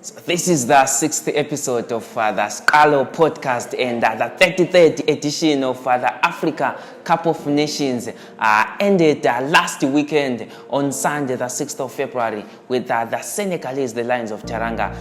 So this is the 6th episode of the Sqalo podcast and the 33rd edition of the Africa Cup of Nations ended last weekend on Sunday, the 6th of February, with the Senegalese, the Lions of Teranga,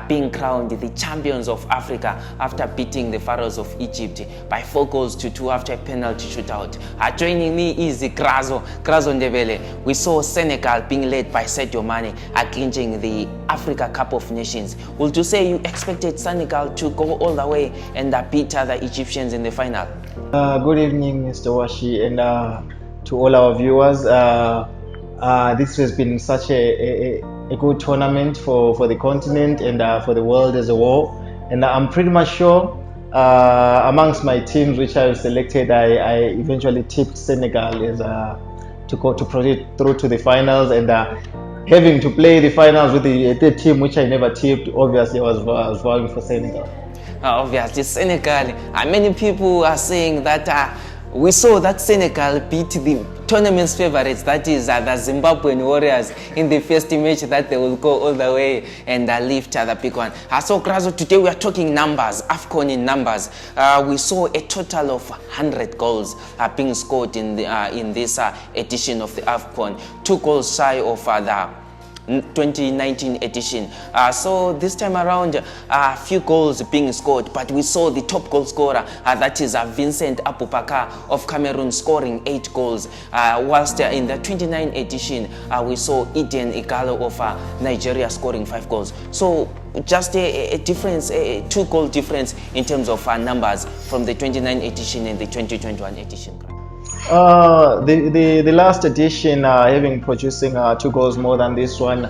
being crowned the champions of Africa after beating the Pharaohs of Egypt by 4-2 after a penalty shootout. Joining me is Grazo Ndebele. We saw Senegal being led by Sadio Mane clinching the Africa Cup of Nations. Would you say you expected Senegal to go all the way and beat the Egyptians in the final? Good evening, Mr. Washi, and to all our viewers. This has been such a good tournament for the continent and for the world as a whole. And I'm pretty much sure amongst my teams which I selected, I eventually tipped Senegal as to proceed through to the finals, and having to play the finals with the team which I never tipped, obviously I was vouching for Senegal. Obviously, Senegal. Many people are saying that we saw that Senegal beat the tournament's favorites, that is the Zimbabwean Warriors, in the first match that they will go all the way and lift the big one. So, Grazo, today we are talking numbers, Afcon in numbers. We saw a total of 100 goals being scored in this edition of the Afcon, 2 goals shy of the 2019 edition. So this time around, a few goals being scored, but we saw the top goal scorer, that is Vincent Aboubakar of Cameroon, scoring 8 goals, whilst in the 2019 edition we saw Eden Igalo of Nigeria scoring 5 goals. So just a difference, a 2-goal difference in terms of numbers from the 2019 edition and the 2021 edition. The last edition having producing 2 goals more than this one.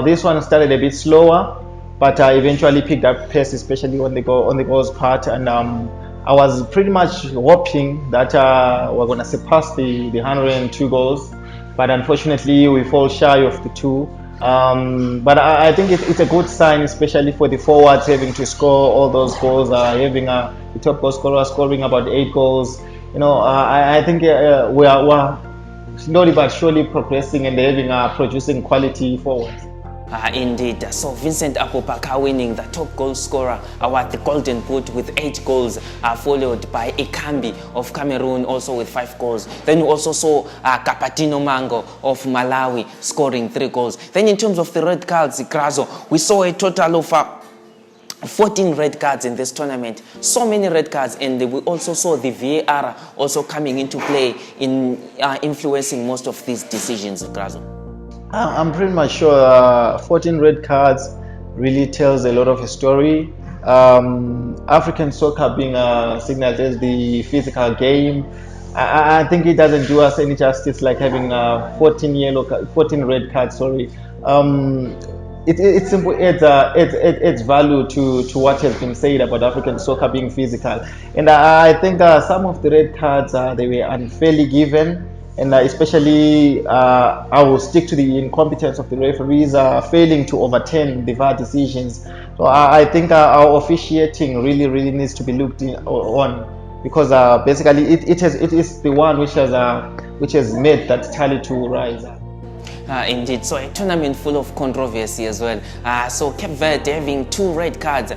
This one started a bit slower, but eventually picked up pace, especially on the goals part. And I was pretty much hoping that we're gonna surpass the 102 goals, but unfortunately we fall shy of the 2. But I think it's a good sign, especially for the forwards having to score all those goals, having the top goal scorer scoring about 8 goals. You know, I think we are slowly but surely progressing and having producing quality forwards. Indeed. So Vincent Aboubakar winning the top goal scorer award, the Golden Boot, with 8 goals, followed by Ekambi of Cameroon also with 5 goals. Then we also saw Kapatino Mango of Malawi scoring 3 goals. Then in terms of the red cards, Grazo, we saw a total of 14 red cards in this tournament. So many red cards, and we also saw the VAR also coming into play in influencing most of these decisions, Grazo. I'm pretty much sure 14 red cards really tells a lot of a story. African soccer being signaled as the physical game, I think it doesn't do us any justice like having 14 red cards. Sorry. It simply adds value to what has been said about African soccer being physical, and I think some of the red cards they were unfairly given, and especially I will stick to the incompetence of the referees failing to overturn the VAR decisions. So I think our officiating really needs to be looked on, because basically it is the one which has made that tally to rise. Indeed, so a tournament full of controversy as well. So Cape Verde having 2 red cards,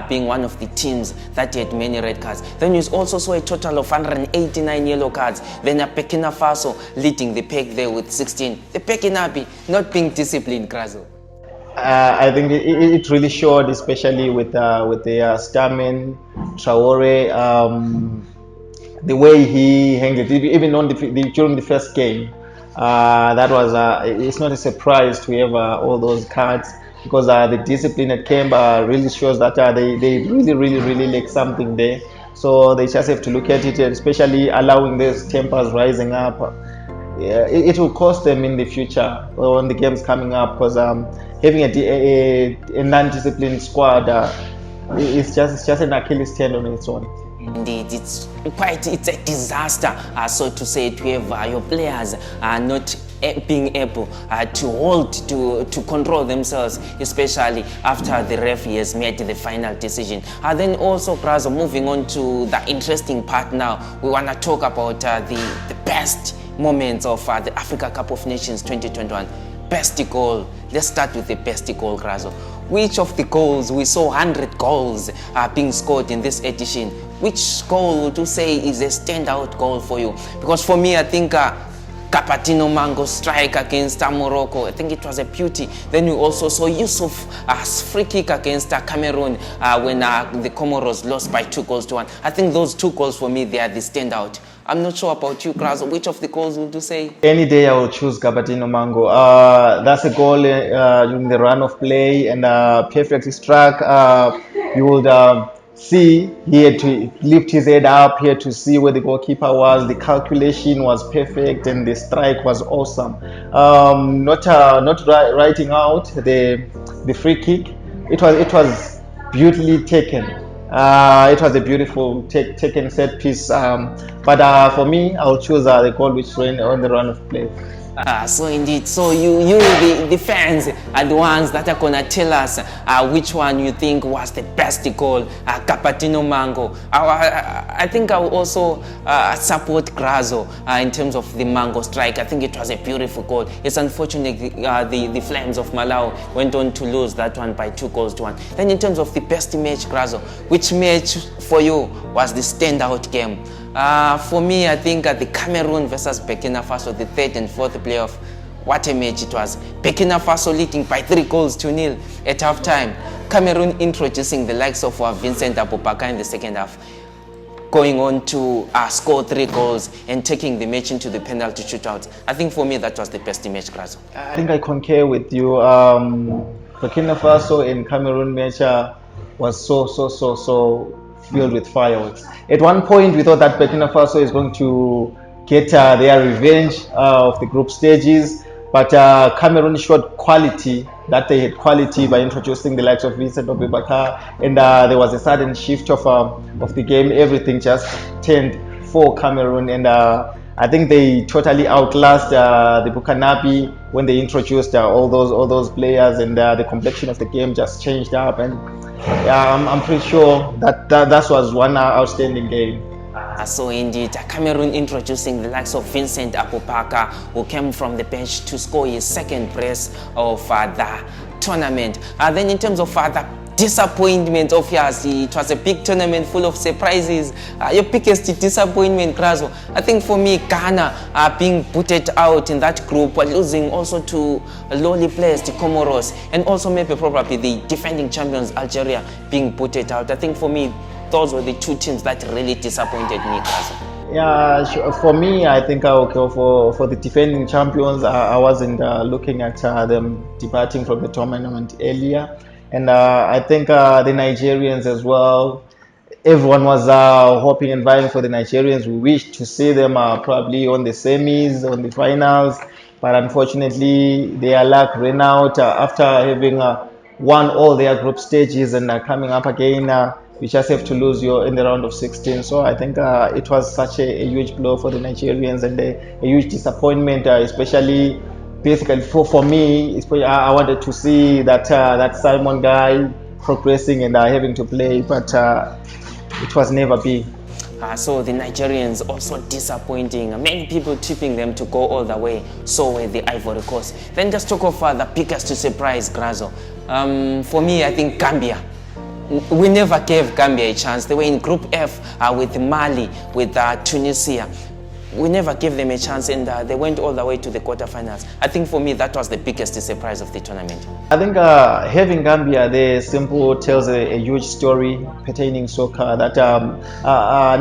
being one of the teams that had many red cards. Then you also saw a total of 189 yellow cards. Then Burkina Faso leading the pack there with 16. The Burkinabe not being disciplined, Grazo. I think it really showed, especially with the Stamen Traore, the way he handled it, even on during the first game. That was it's not a surprise to have all those cards, because the discipline at camp really shows that they really lack something there. So they just have to look at it, especially allowing those tempers rising up. It will cost them in the future on the games coming up, because having a non-disciplined squad it's just an Achilles tendon on its own. Indeed, it's a disaster, so to say, to have your players not being able to hold, to control themselves, especially after the referee has made the final decision. Then also, Grazo, moving on to the interesting part now, we want to talk about the best moments of the Africa Cup of Nations 2021. Best goal. Let's start with the best goal, Grazo. which of the goals we saw 100 goals being scored in this edition? Which goal would you say is a standout goal for you? Because for me, I think Capatino Mango's strike against Morocco, I think it was a beauty. Then we also saw Yusuf's free kick against Cameroon when the Comoros lost by 2-1. I think those 2 goals for me, they are the standout. I'm not sure about you, Krazo. Which of the goals would you say? Any day I will choose Capatino Mango. That's a goal during the run of play and perfectly struck. You would see he had to lift his head up here to see where the goalkeeper was. The calculation was perfect and the strike was awesome. Not writing out the free kick. It was beautifully taken. It was a beautiful taken set piece. But for me, I'll choose the goal which ran on the run of play. So indeed, so you the fans are the ones that are gonna tell us which one you think was the best goal, Capatino Mango. I think I will also support Grazo in terms of the Mango strike. I think it was a beautiful goal. It's unfortunate the Flames of Malawi went on to lose that one by 2-1. Then in terms of the best match, Grazo, which match for you was the standout game? For me, I think the Cameroon versus Burkina Faso, the 3rd and 4th playoff, what a match it was. Burkina Faso leading by 3-0 at halftime. Cameroon introducing the likes of Vincent Abubakar in the second half, going on to score 3 goals and taking the match into the penalty shootout. I think for me, that was the best match, Grazo. I think I concur with you. Burkina Faso and Cameroon match was so filled with fireworks. At one point, we thought that Burkina Faso is going to get their revenge of the group stages, but Cameroon showed quality, that they had quality by introducing the likes of Vincent Abubakar, and there was a sudden shift of the game. Everything just turned for Cameroon, and I think they totally outlast the Bukanabi when they introduced all those players, and the complexion of the game just changed up. And I'm pretty sure that was one outstanding game. So indeed, Cameroon introducing the likes of Vincent Abubakar, who came from the bench to score his 2nd brace of the tournament. Then in terms of the disappointment of yours, it was a big tournament full of surprises. Your biggest disappointment, Krazo? I think for me, Ghana being booted out in that group, losing also to lowly placed Comoros, and also maybe probably the defending champions Algeria being booted out. I think for me, those were the 2 teams that really disappointed me, Krazo. Yeah, for me, I think I will go for the defending champions. I wasn't looking at them departing from the tournament earlier. And I think the Nigerians as well, everyone was hoping and vying for the Nigerians. We wished to see them probably on the semis, on the finals. But unfortunately, their luck ran out after having won all their group stages and coming up again. We just have to lose in the round of 16. So I think it was such a huge blow for the Nigerians and a huge disappointment, especially basically for me. I wanted to see that Simon guy progressing and having to play, but it was never be. So the Nigerians also disappointing. Many people tipping them to go all the way. So were the Ivory Coast. Then just talk of the biggest surprise, Grazo. For me, I think Gambia. We never gave Gambia a chance. They were in Group F with Mali, with Tunisia. We never gave them a chance, and they went all the way to the quarterfinals. I think for me, that was the biggest surprise of the tournament. I think having Gambia there simple tells a huge story pertaining soccer. That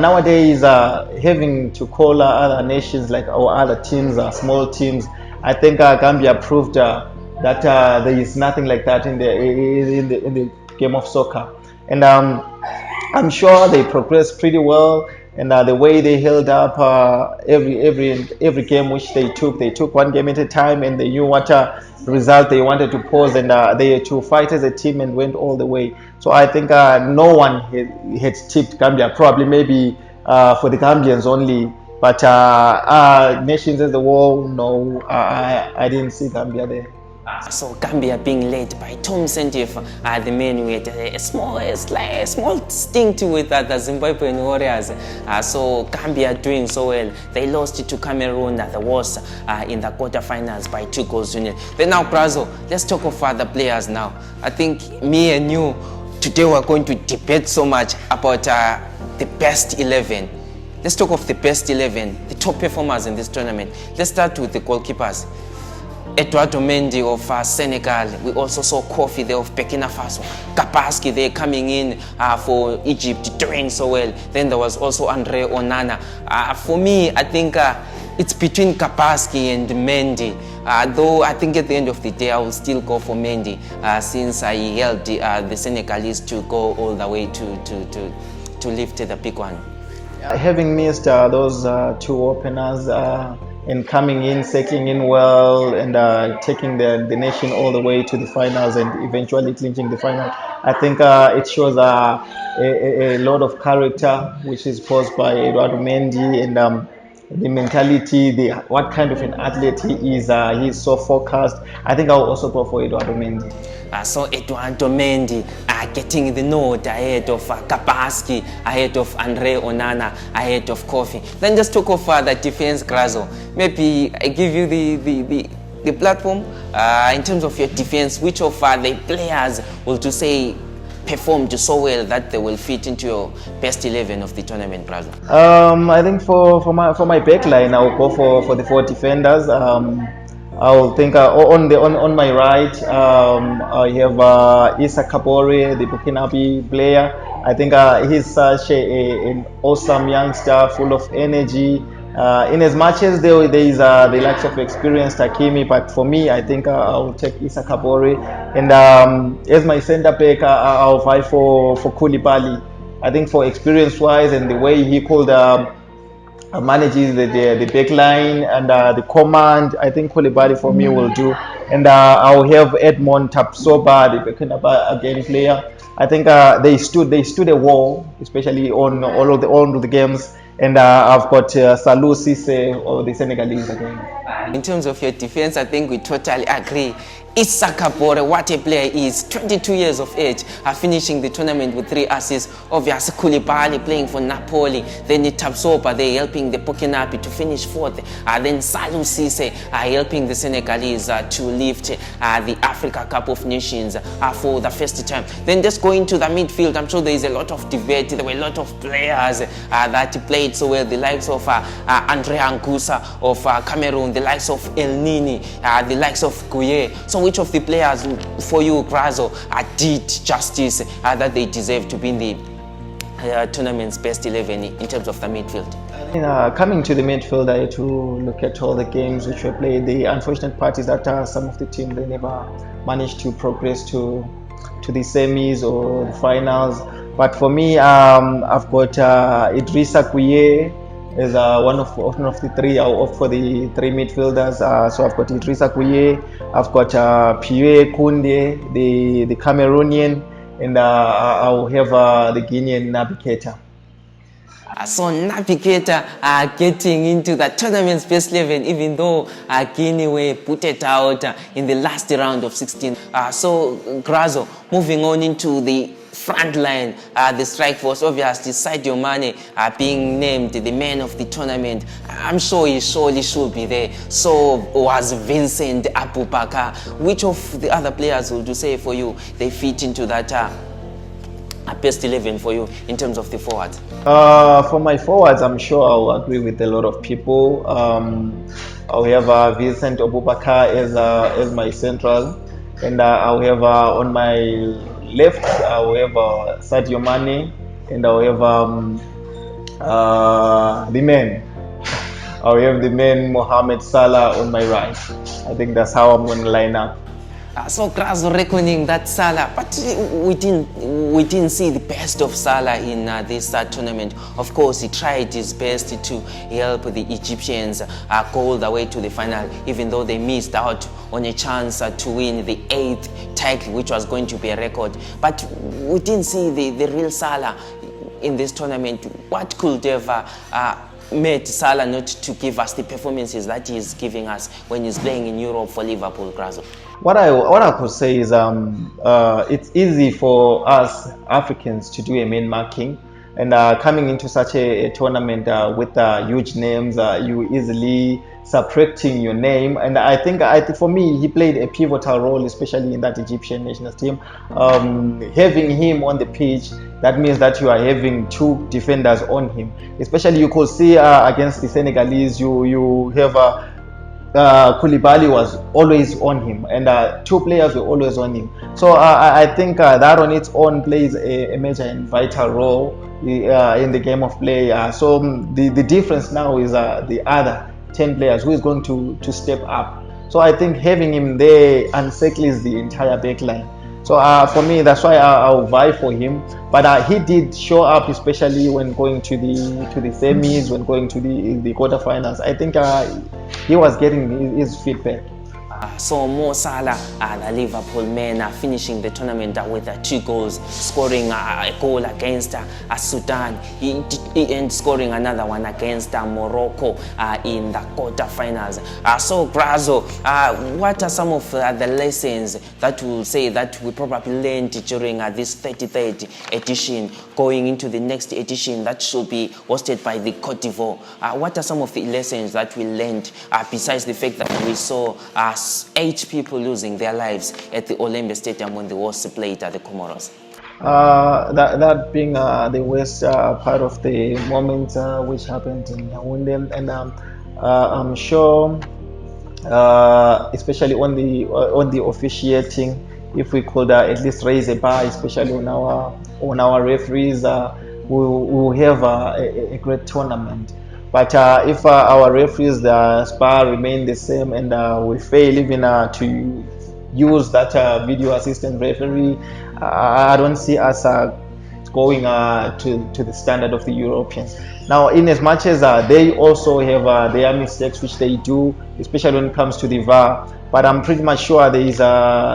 nowadays having to call other nations like our other teams, small teams, I think Gambia proved that there is nothing like that in the game of soccer, and I'm sure they progressed pretty well. And the way they held up every game which they took one game at a time, and they knew what result they wanted to pose, and they had to fight as a team and went all the way. So I think no one had tipped Gambia, probably maybe for the Gambians only, but nations as a whole, no, I didn't see Gambia there. So Gambia being led by Tom Sentif, the men who had a small stint with the Zimbabwean Warriors. So Gambia doing so well. They lost to Cameroon at the worst in the quarterfinals by 2-0. Then now, Brazil, let's talk of other players now. I think me and you, today we're going to debate so much about the best 11. Let's talk of the best 11, the top performers in this tournament. Let's start with the goalkeepers. Eduardo Mendy of Senegal. We also saw Kofi there of Burkina Faso. Kapaski there coming in for Egypt, doing so well. Then there was also Andre Onana. For me, I think it's between Kapaski and Mendy. Though I think at the end of the day, I will still go for Mendy since I helped the Senegalese to go all the way to lift the big one. Having missed those two openers, and coming in, settling in well, and taking the nation all the way to the finals and eventually clinching the final. I think it shows a lot of character which is posed by Eduardo Mendy, and the mentality, what kind of an athlete he is. He's so focused. I think I'll also go for Eduardo Mendy. So Eduardo Mendy getting the nod ahead of Kapaski, ahead of Andre Onana, ahead of Kofi. Then just talk of the defense, Grazo. Maybe I give you the platform in terms of your defense. Which of the players will to say performed so well that they will fit into your best 11 of the tournament, Grazo? I think for my back line, I'll go for the 4 defenders. I'll think on my right, I have Issa Kabore, the Burkinabe player. I think he's such an awesome youngster, full of energy. In as much as there is the likes of experienced Hakimi, but for me, I think I'll take Issa Kabore. And as my centre back, I'll fight for Koulibaly. I think for experience-wise and the way he could manages the back line and the command, I think Koulibaly for me will do. And I'll have Edmond Tapsoba, the Burkina again player. I think they stood a wall, especially on all of the games. And I've got Sqalo Cisse of the Senegalese again. In terms of your defense, I think we totally agree. Issa Kabore, what a player he is, 22 years of age, finishing the tournament with 3 assists. Obviously, Koulibaly playing for Napoli. Then Tapsoba, they helping the Burkinabe to finish 4th. Then Sqalo Cisse helping the Senegalese to lift the Africa Cup of Nations for the first time. Then just going to the midfield, I'm sure there is a lot of debate. There were a lot of players that played so well. The likes of Andre Anguissa of Cameroon, the likes of El Nini, the likes of Gueye. So which of the players for you, Grazo, did justice that they deserve to be in the tournament's best 11 in terms of the midfield? Coming to the midfield, I had to look at all the games which were played. The unfortunate part is that some of the teams, they never managed to progress to the semis or the finals. But for me, I've got Idrissa Gueye is one of the 3. I'll opt for the 3 midfielders. So I've got Idrissa Gueye, I've got Pierre Koundé, the Cameroonian, and I'll have the Guinean Naby Keita. So Naby Keita getting into the tournament's best 11, even though Guinea were put it out in the last round of 16. So Grazo, moving on into the front line, the strike force, obviously Sadio Mane being named the man of the tournament. I'm sure he surely should be there. So was Vincent Abubakar. Which of the other players would you say for you they fit into that best 11 for you in terms of the forwards? For my forwards, I'm sure I'll agree with a lot of people. I'll have Vincent Abubakar as my central, and I'll have on my left, I'll have Sadio Mane, and I'll have the man. I'll have the man Mohamed Salah on my right. I think that's how I'm going to line up. So Grazo reckoning that Salah, but we didn't see the best of Salah in this tournament. Of course, he tried his best to help the Egyptians go all the way to the final, even though they missed out on a chance to win the 8th title, which was going to be a record. But we didn't see the real Salah in this tournament. What could have made Salah not to give us the performances that he is giving us when he's playing in Europe for Liverpool, Grazo? What I could say is it's easy for us Africans to do a man marking, and coming into such a tournament with huge names, you easily subtracting your name. And I think for me he played a pivotal role, especially in that Egyptian national team. Having him on the pitch, that means that you are having two defenders on him. Especially you could see against the Senegalese, you have Koulibaly was always on him, and two players were always on him. So I think that on its own plays a major and vital role in the game of play. So the difference now is the other 10 players who is going to step up. So I think having him there unsettles the entire back line. So for me, that's why I'll vie for him. But he did show up, especially when going to the semis, when going to the quarterfinals. I think he was getting his feedback. So Mo Salah, the Liverpool man, finishing the tournament with 2 goals, scoring a goal against Sudan, and scoring another one against Morocco in the quarterfinals. So Grazo, what are some of the lessons that we'll say that we probably learned during this 33rd edition, going into the next edition that should be hosted by the Cote d'Ivoire? What are some of the lessons that we learned besides the fact that we saw 8 people losing their lives at the Olembe Stadium when the was played at the Comoros? That being the worst part of the moment which happened in Yaoundé, and I'm sure, especially on the officiating, if we could at least raise a bar, especially on our referees, we will have a great tournament. But if our referees, the SPA remain the same, and we fail even to use that video assistant referee, I don't see us going to the standard of the Europeans. Now, in as much as they also have their mistakes which they do, especially when it comes to the VAR, but I'm pretty much sure there is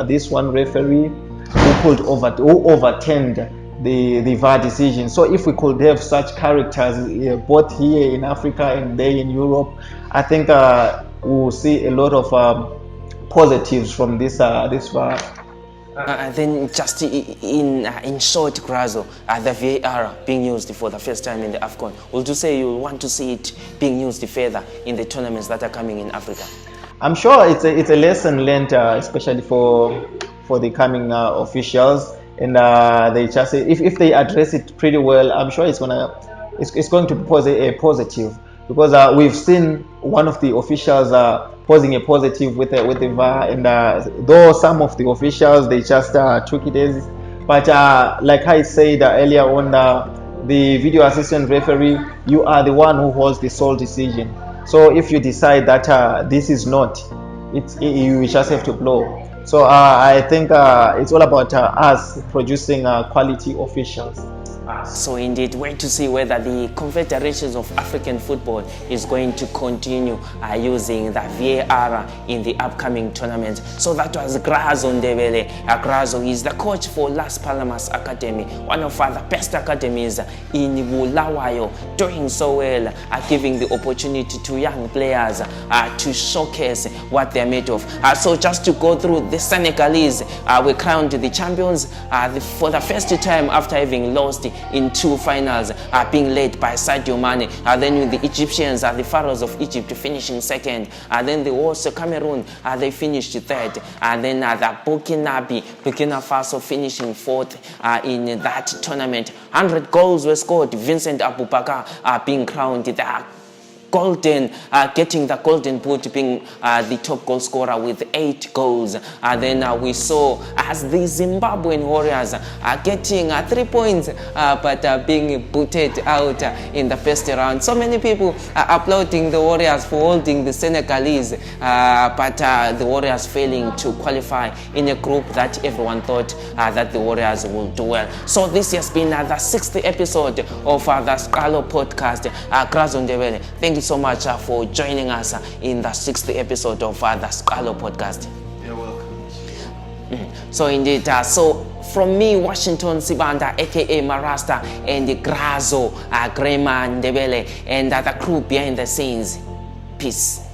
this one referee who overturned the VAR decision. So if we could have such characters both here in Africa and there in Europe, I think we'll see a lot of positives from this VAR. Then just in short, Grazo, the VAR being used for the first time in the Afcon, would you say you want to see it being used further in the tournaments that are coming in Africa? I'm sure it's a lesson learned, especially for the coming officials. And they just say if they address it pretty well, I'm sure it's going to pose a positive, because we've seen one of the officials posing a positive with the VAR, and though some of the officials they just took it as, but like I said earlier on, the video assistant referee, you are the one who holds the sole decision. So if you decide that this is not, you just have to blow. So I think it's all about us producing quality officials. So indeed, wait to see whether the Confederations of African Football is going to continue using the VAR in the upcoming tournament. So that was Grazo Ndebele. Grazo is the coach for Las Palmas Academy, one of the best academies in Bulawayo, doing so well, giving the opportunity to young players to showcase what they're made of. So just to go through, the Senegalese were crowned the champions for the first time after having lost in 2 finals, being led by Sadio Mane. Then with the Egyptians, the Pharaohs of Egypt finishing second. Then the also Cameroon, they finished third. Then the Burkina Faso finishing fourth in that tournament. 100 goals were scored. Vincent Abubakar being crowned the getting the golden boot, being the top goal scorer with 8 goals. Then we saw as the Zimbabwean Warriors getting 3 points, but being booted out in the first round. So many people applauding the Warriors for holding the Senegalese, but the Warriors failing to qualify in a group that everyone thought that the Warriors will do well. So this has been the 6th episode of the Sqalo podcast. Grazo Ndebele, thank you so much for joining us in the 6th episode of the Sqalo podcast. You're welcome. So indeed, so From me, Washington Sibanda, aka Marasta, and Grazo, Grema Ndebele, and the crew behind the scenes. Peace.